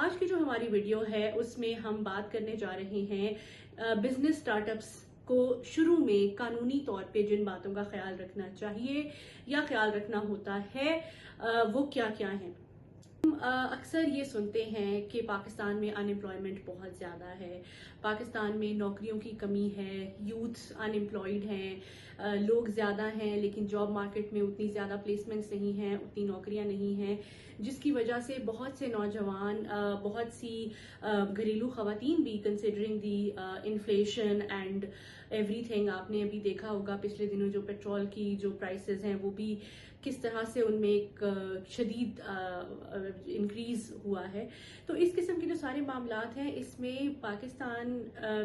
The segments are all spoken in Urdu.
آج کی جو ہماری ویڈیو ہے اس میں ہم بات کرنے جا رہے ہیں بزنس سٹارٹ اپس کو شروع میں قانونی طور پہ جن باتوں کا خیال رکھنا چاہیے یا خیال رکھنا ہوتا ہے وہ کیا کیا ہیں۔ اکثر یہ سنتے ہیں کہ پاکستان میں ان امپلائمنٹ بہت زیادہ ہے، پاکستان میں نوکریوں کی کمی ہے، یوتھ ان امپلائڈ ہیں، لوگ زیادہ ہیں لیکن جاب مارکیٹ میں اتنی زیادہ پلیسمنٹس نہیں ہیں، اتنی نوکریاں نہیں ہیں، جس کی وجہ سے بہت سے نوجوان، بہت سی گھریلو خواتین بھی considering the inflation and every thing, آپ نے ابھی دیکھا ہوگا پچھلے دنوں جو پیٹرول کی جو پرائسز ہیں وہ بھی کس طرح سے ان میں ایک شدید انکریز ہوا ہے۔ تو اس قسم کے جو سارے معاملات ہیں اس میں پاکستان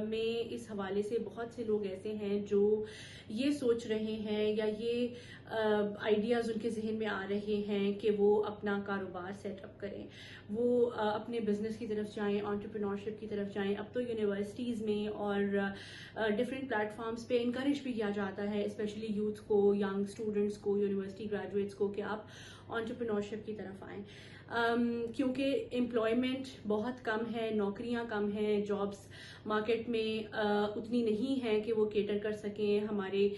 میں اس حوالے سے بہت سے لوگ ایسے ہیں جو یہ سوچ رہے ہیں یا یہ آئیڈیاز ان کے ذہن میں آ رہے ہیں کہ وہ اپنا کاروبار سیٹ اپ کریں، وہ اپنے بزنس کی طرف جائیں، انٹرپرینورشپ کی طرف جائیں۔ اب تو یونیورسٹیز میں اور ڈفرینٹ پلیٹ فارمز پہ انکریج بھی کیا جاتا ہے اسپیشلی یوتھ کو، ینگ اسٹوڈنٹس کو، یونیورسٹی گریجویٹس کو کہ آپ انٹرپرینورشپ کی طرف آئیں، کیونکہ امپلائمنٹ بہت کم ہے، نوکریاں کم ہیں، جابس مارکیٹ میں اتنی نہیں ہیں کہ وہ کیٹر کر سکیں ہمارے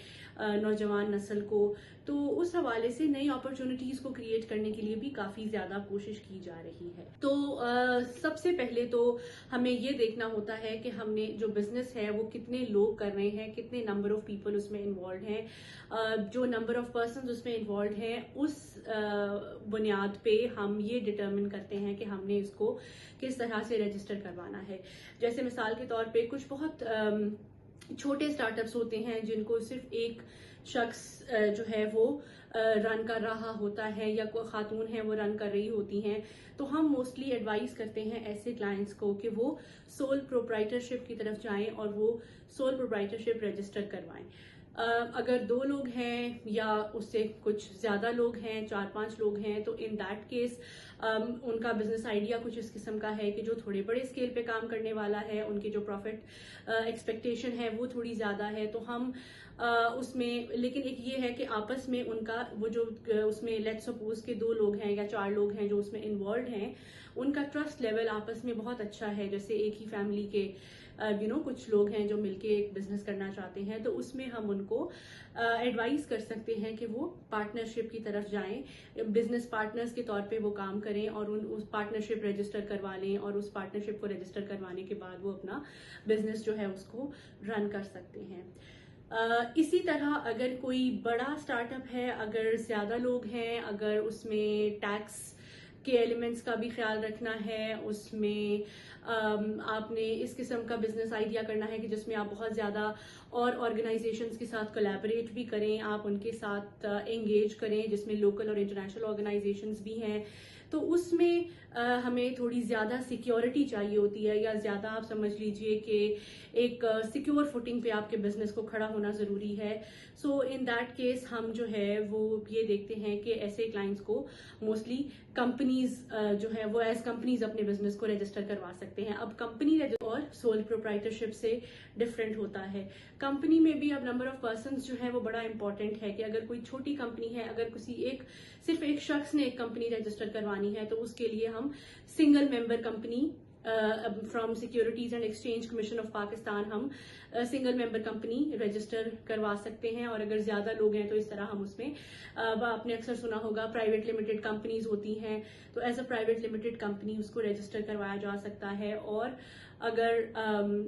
نوجوان نسل کو۔ تو اس حوالے سے نئی اپرچونٹیز کو کریٹ کرنے کے لیے بھی کافی زیادہ کوشش کی جا رہی ہے۔ تو سب سے پہلے تو ہمیں یہ دیکھنا ہوتا ہے کہ ہم نے جو بزنس ہے وہ کتنے لوگ کر رہے ہیں، کتنے نمبر آف پیپل اس میں انوالوڈ ہیں، جو نمبر آف پرسنز اس میں انوالوڈ ہیں اس بنیاد پہ ہم یہ ڈٹرمن کرتے ہیں کہ ہم نے اس کو کس طرح سے رجسٹر کروانا ہے۔ جیسے مثال کے طور پہ کچھ بہت چھوٹے سٹارٹ اپس ہوتے ہیں جن کو صرف ایک شخص جو ہے وہ رن کر رہا ہوتا ہے یا کوئی خاتون ہے وہ رن کر رہی ہوتی ہیں، تو ہم موسٹلی ایڈوائز کرتے ہیں ایسے کلائنٹس کو کہ وہ سول پروپرائٹرشپ کی طرف جائیں اور وہ سول پروپرائٹرشپ رجسٹر کروائیں۔ اگر 2 لوگ ہیں یا اس سے کچھ زیادہ لوگ ہیں، 4-5 لوگ ہیں، تو ان دیٹ کیس ان کا بزنس آئیڈیا کچھ اس قسم کا ہے کہ جو تھوڑے بڑے اسکیل پہ کام کرنے والا ہے، ان کی جو پروفٹ ایکسپیکٹیشن ہے وہ تھوڑی زیادہ ہے، تو ہم اس میں، لیکن ایک یہ ہے کہ آپس میں ان کا وہ جو اس میں لیٹ سپوز کہ 2 لوگ ہیں یا 4 لوگ ہیں جو اس میں انوالوڈ ہیں، ان کا ٹرسٹ لیول آپس میں بہت اچھا ہے، جیسے ایک ہی فیملی کے کچھ لوگ ہیں جو مل کے ایک بزنس کرنا چاہتے ہیں، تو اس میں ہم ان کو ایڈوائز کر سکتے ہیں کہ وہ پارٹنرشپ کی طرف جائیں، بزنس پارٹنرز کے طور پہ وہ کام کریں اور اس پارٹنرشپ رجسٹر کروا لیں، اور اس پارٹنرشپ کو رجسٹر کروانے کے بعد وہ اپنا بزنس جو ہے اس کو رن کر سکتے ہیں۔ اسی طرح اگر کوئی بڑا سٹارٹ اپ ہے، اگر زیادہ لوگ ہیں، اگر اس میں ٹیکس کے ایلیمنٹس کا بھی خیال رکھنا ہے، اس میں آپ نے اس قسم کا بزنس آئیڈیا کرنا ہے کہ جس میں آپ بہت زیادہ اور آرگنائزیشنز کے ساتھ کولیبریٹ بھی کریں، آپ ان کے ساتھ انگیج کریں جس میں لوکل اور انٹرنیشنل آرگنائزیشنز بھی ہیں، تو اس میں ہمیں تھوڑی زیادہ سیکیورٹی چاہیے ہوتی ہے، یا زیادہ آپ سمجھ لیجئے کہ ایک سیکیور فوٹنگ پہ آپ کے بزنس کو کھڑا ہونا ضروری ہے۔ سو ان دیٹ کیس ہم جو ہے وہ یہ دیکھتے ہیں کہ ایسے کلائنٹس کو موسٹلی کمپنیز جو ہے وہ ایز کمپنیز اپنے بزنس کو رجسٹر کروا سکتے ہیں۔ اب کمپنی اور سول پروپرائٹرشپ سے ڈفرینٹ ہوتا ہے۔ کمپنی میں بھی اب نمبر آف پرسنز جو ہے وہ بڑا امپورٹنٹ ہے کہ اگر کوئی چھوٹی کمپنی ہے، اگر صرف ایک شخص نے ایک کمپنی رجسٹر کروانی ہے تو اس کے لیے ہم single member company from securities and exchange commission of Pakistan ہم سنگل ممبر کمپنی رجسٹر کروا سکتے ہیں، اور اگر زیادہ لوگ ہیں تو اس طرح ہم اس میں آپ نے اکثر سنا ہوگا پرائیویٹ لمیٹڈ کمپنیز ہوتی ہیں، تو as a private limited company اس کو رجسٹر کروایا جا سکتا ہے۔ اور اگر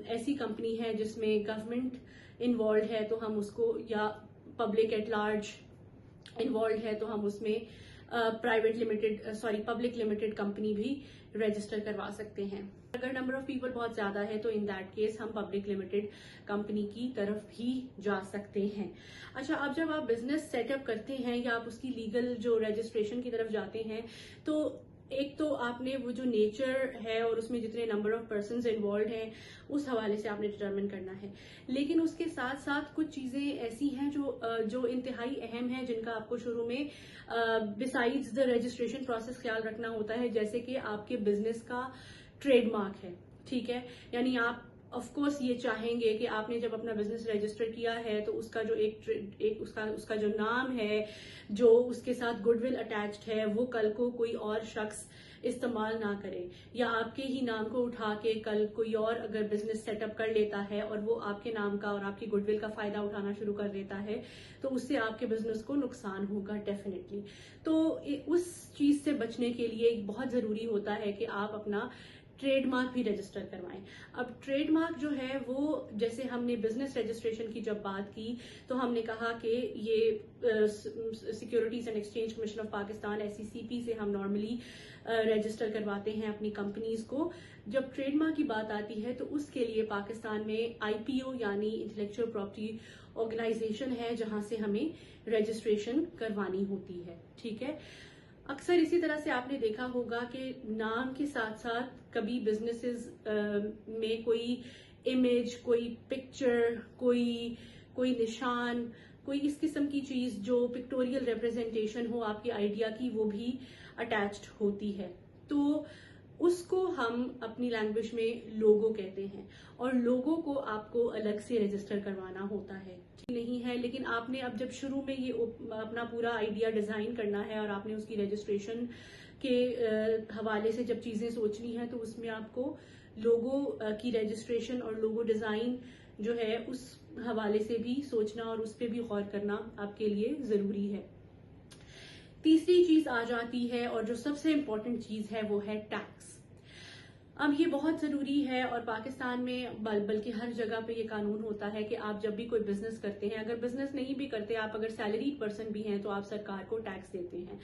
ایسی کمپنی ہے جس میں گورنمنٹ انوالوڈ ہے تو ہم اس کو، یا پبلک ایٹ لارج انوالوڈ ہے تو ہم اس میں پبلک لمیٹڈ کمپنی بھی رجسٹر کروا سکتے ہیں۔ اگر نمبر آف پیپل بہت زیادہ ہے تو ان دیٹ کیس ہم پبلک لمیٹڈ کمپنی کی طرف بھی جا سکتے ہیں۔ اچھا، اب جب آپ بزنس سیٹ اپ کرتے ہیں یا آپ اس کی لیگل جو رجسٹریشن کی طرف جاتے ہیں، تو ایک تو آپ نے وہ جو نیچر ہے اور اس میں جتنے نمبر آف پرسنز انوالوڈ ہیں اس حوالے سے آپ نے ڈٹرمن کرنا ہے، لیکن اس کے ساتھ ساتھ کچھ چیزیں ایسی ہیں جو انتہائی اہم ہیں جن کا آپ کو شروع میں بسائڈز دا رجسٹریشن پروسیس خیال رکھنا ہوتا ہے، جیسے کہ آپ کے بزنس کا ٹریڈ مارک ہے، ٹھیک ہے، یعنی آپ آف کورس یہ چاہیں گے کہ آپ نے جب اپنا بزنس رجسٹر کیا ہے تو اس کا جو اس کا جو نام ہے، جو اس کے ساتھ گڈ ول اٹیچڈ ہے، وہ کل کو کوئی اور شخص استعمال نہ کرے، یا آپ کے ہی نام کو اٹھا کے کل کوئی اور اگر بزنس سیٹ اپ کر لیتا ہے اور وہ آپ کے نام کا اور آپ کی گڈ ول کا فائدہ اٹھانا شروع کر دیتا ہے تو اس سے آپ کے بزنس کو نقصان ہوگا ڈیفینیٹلی. تو اس چیز سے بچنے کے لیے بہت ضروری ہوتا ہے کہ آپ اپنا ٹریڈ مارک بھی رجسٹر کروائیں. اب ٹریڈ مارک جو ہے وہ جیسے ہم نے بزنس رجسٹریشن کی جب بات کی تو ہم نے کہا کہ یہ securities and exchange commission of Pakistan SECP سے ہم نارملی رجسٹر کرواتے ہیں اپنی کمپنیز کو. جب ٹریڈ مارک کی بات آتی ہے تو اس کے لیے پاکستان میں IPO یعنی انٹلیکچوئل پراپرٹی آرگنائزیشن ہے جہاں سے ہمیں رجسٹریشن کروانی ہوتی ہے. ٹھیک ہے. اکثر اسی طرح سے آپ نے دیکھا ہوگا کہ نام کے ساتھ ساتھ کبھی بزنسز میں کوئی امیج، کوئی پکچر، کوئی نشان، کوئی اس قسم کی چیز جو پکٹوریل ریپرزنٹیشن ہو آپ کے آئیڈیا کی، وہ بھی اٹیچڈ ہوتی ہے. تو اس کو ہم اپنی لینگویج میں لوگو کہتے ہیں، اور لوگو کو آپ کو الگ سے رجسٹر کروانا ہوتا ہے. نہیں ہے لیکن آپ نے اب جب شروع میں یہ اپنا پورا آئیڈیا ڈیزائن کرنا ہے اور آپ نے اس کی رجسٹریشن کے حوالے سے جب چیزیں سوچنی ہیں تو اس میں آپ کو لوگو کی رجسٹریشن اور لوگو ڈیزائن جو ہے اس حوالے سے بھی سوچنا اور اس پہ بھی غور کرنا آپ کے لیے ضروری ہے. تیسری چیز آ جاتی ہے اور جو سب سے امپورٹنٹ چیز ہے وہ ہے ٹیکس. اب یہ بہت ضروری ہے اور پاکستان میں بلکہ ہر جگہ پہ یہ قانون ہوتا ہے کہ آپ جب بھی کوئی بزنس کرتے ہیں، اگر بزنس نہیں بھی کرتے، آپ اگر سیلریڈ پرسن بھی ہیں تو آپ سرکار کو ٹیکس دیتے ہیں.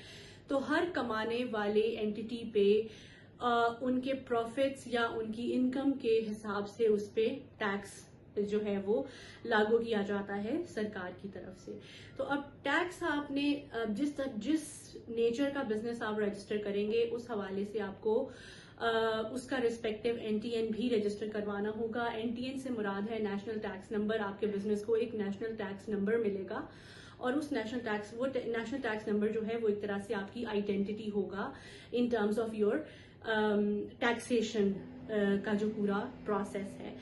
تو ہر کمانے والے اینٹی پہ ان کے پروفٹس یا ان کی انکم کے حساب سے اس پہ ٹیکس جو ہے وہ لاگو کیا جاتا ہے سرکار کی طرف سے. تو اب ٹیکس آپ نے جس نیچر کا بزنس آپ رجسٹر کریں گے اس حوالے سے آپ کو اس کا ریسپیکٹیو NTN بھی رجسٹر کروانا ہوگا. NTN سے مراد ہے نیشنل ٹیکس نمبر. آپ کے بزنس کو ایک نیشنل ٹیکس نمبر ملے گا اور اس نیشنل ٹیکس نمبر جو ہے وہ ایک طرح سے آپ کی آئیڈینٹی ہوگا in terms of your taxation کا جو پورا پروسیس ہے.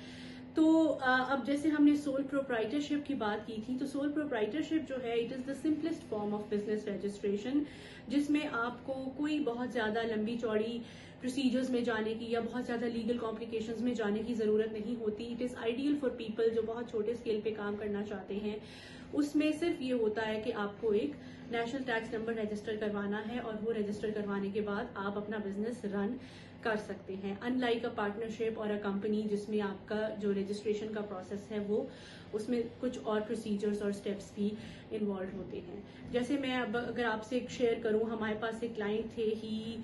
تو اب جیسے ہم نے سول پروپرائٹرشپ کی بات کی تھی، تو سول پروپرائٹرشپ جو ہے it is the simplest form of business registration, جس میں آپ کو کوئی بہت زیادہ لمبی چوڑی پروسیجرز میں جانے کی یا بہت زیادہ لیگل کمپلیکیشنز میں جانے کی ضرورت نہیں ہوتی. It is ideal for people جو بہت چھوٹے اسکیل پہ کام کرنا چاہتے ہیں. اس میں صرف یہ ہوتا ہے کہ آپ کو ایک نیشنل ٹیکس نمبر رجسٹر کروانا ہے اور وہ رجسٹر کروانے کے بعد آپ اپنا بزنس رن کر سکتے ہیں. ان لائک اے پارٹنرشپ اور اے کمپنی جس میں آپ کا جو رجسٹریشن کا پروسیس ہے وہ اس میں کچھ اور پروسیجرز اور سٹیپس بھی انوالو ہوتے ہیں. جیسے میں اب اگر آپ سے شیئر کروں، ہمارے پاس ایک کلائنٹ تھے، ہی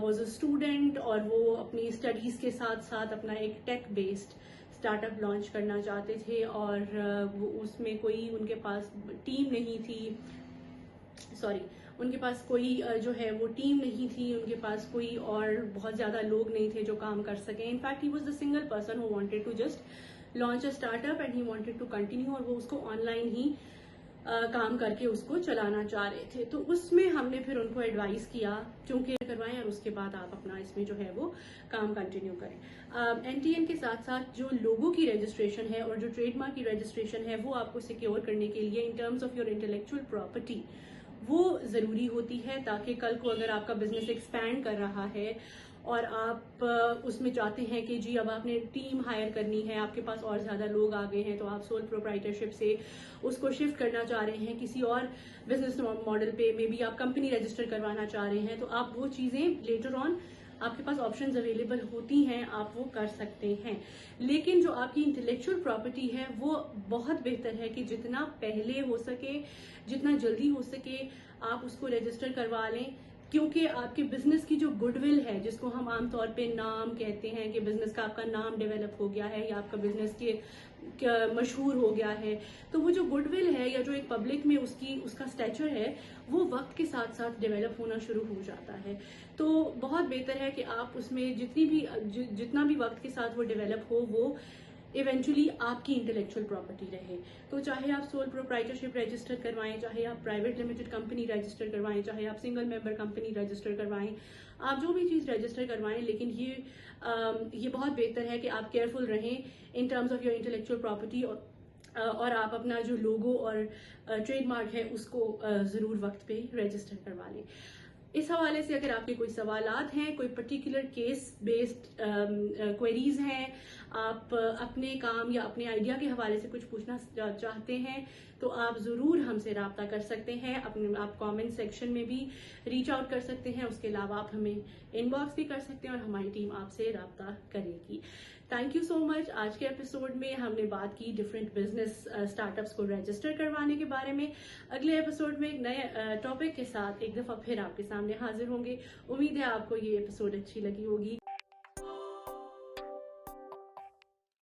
واز اے اسٹوڈنٹ، اور وہ اپنی اسٹڈیز کے ساتھ ساتھ اپنا ایک ٹیک بیسڈ اسٹارٹ اپ لانچ کرنا چاہتے تھے، اور وہ اس میں کوئی ان کے پاس ٹیم نہیں تھی، ان کے پاس کوئی جو ہے وہ ٹیم نہیں تھی، ان کے پاس کوئی اور بہت زیادہ لوگ نہیں تھے جو کام کر سکیں. In fact he was the single person who wanted to just launch a startup and he wanted to continue, اور وہ اس کو آن لائن ہی کام کر کے اس کو چلانا چاہ رہے تھے. تو اس میں ہم نے پھر ان کو ایڈوائز کیا چونکہ کروائیں اور اس کے بعد آپ اپنا اس میں جو ہے وہ کام کنٹینیو کریں. NTN کے ساتھ ساتھ جو لوگوں کی رجسٹریشن ہے اور جو ٹریڈ مارک کی رجسٹریشن ہے وہ آپ کو سیکیور کرنے کے لیے in terms of your intellectual property وہ ضروری ہوتی ہے، تاکہ کل کو اگر آپ کا بزنس ایکسپینڈ کر رہا ہے اور آپ اس میں چاہتے ہیں کہ جی اب آپ نے ٹیم ہائر کرنی ہے، آپ کے پاس اور زیادہ لوگ آ گئے ہیں، تو آپ سول پروپرائٹرشپ سے اس کو شفٹ کرنا چاہ رہے ہیں کسی اور بزنس ماڈل پہ، مے بی آپ کمپنی رجسٹر کروانا چاہ رہے ہیں، تو آپ وہ چیزیں لیٹر آن آپ کے پاس آپشنز اویلیبل ہوتی ہیں، آپ وہ کر سکتے ہیں. لیکن جو آپ کی انٹلیکچوئل پراپرٹی ہے وہ بہت بہتر ہے کہ جتنا پہلے ہو سکے، جتنا جلدی ہو سکے آپ اس کو رجسٹر کروا لیں، کیونکہ آپ کے بزنس کی جو گڈ ول ہے، جس کو ہم عام طور پہ نام کہتے ہیں کہ بزنس کا آپ کا نام ڈیولپ ہو گیا ہے یا آپ کا بزنس کے مشہور ہو گیا ہے، تو وہ جو گڈ ول ہے یا جو ایک پبلک میں اس کا اسٹیچر ہے وہ وقت کے ساتھ ساتھ ڈیولپ ہونا شروع ہو جاتا ہے. تو بہت بہتر ہے کہ آپ اس میں جتنا بھی وقت کے ساتھ وہ ڈیولپ ہو وہ ایونچولی آپ کی انٹلیکچوئل پراپرٹی رہے. تو چاہے آپ سول پروپرائٹرشپ رجسٹر کروائیں, چاہے آپ پرائیویٹ لمیٹڈ کمپنی رجسٹر کروائیں, چاہے آپ سنگل ممبر کمپنی رجسٹر کروائیں, آپ جو بھی چیز رجسٹر کروائیں, لیکن یہ بہت بہتر ہے کہ آپ کیئرفل رہیں in terms of your intellectual property, اور آپ اپنا جو لوگو اور ٹریڈ مارک ہے اس کو ضرور وقت پہ رجسٹر کروا لیں. اس حوالے سے اگر آپ کے کوئی سوالات ہیں, کوئی پرٹیکولر کیس بیسڈ کوئریز ہیں, آپ اپنے کام یا اپنے آئیڈیا کے حوالے سے کچھ پوچھنا چاہتے ہیں, تو آپ ضرور ہم سے رابطہ کر سکتے ہیں. آپ کامنٹ سیکشن میں بھی ریچ آؤٹ کر سکتے ہیں. اس کے علاوہ آپ ہمیں ان باکس بھی کر سکتے ہیں اور ہماری ٹیم آپ سے رابطہ کرے گی. تھینک یو سو مچ. آج کے ایپیسوڈ میں ہم نے بات کی ڈفرینٹ بزنس اسٹارٹ اپس کو رجسٹر کروانے کے بارے میں. اگلے ایپیسوڈ میں ایک نئے ٹاپک کے ساتھ ایک دفعہ پھر آپ کے سامنے حاضر ہوں گے. امید ہے آپ کو یہ ایپیسوڈ اچھی لگی ہوگی.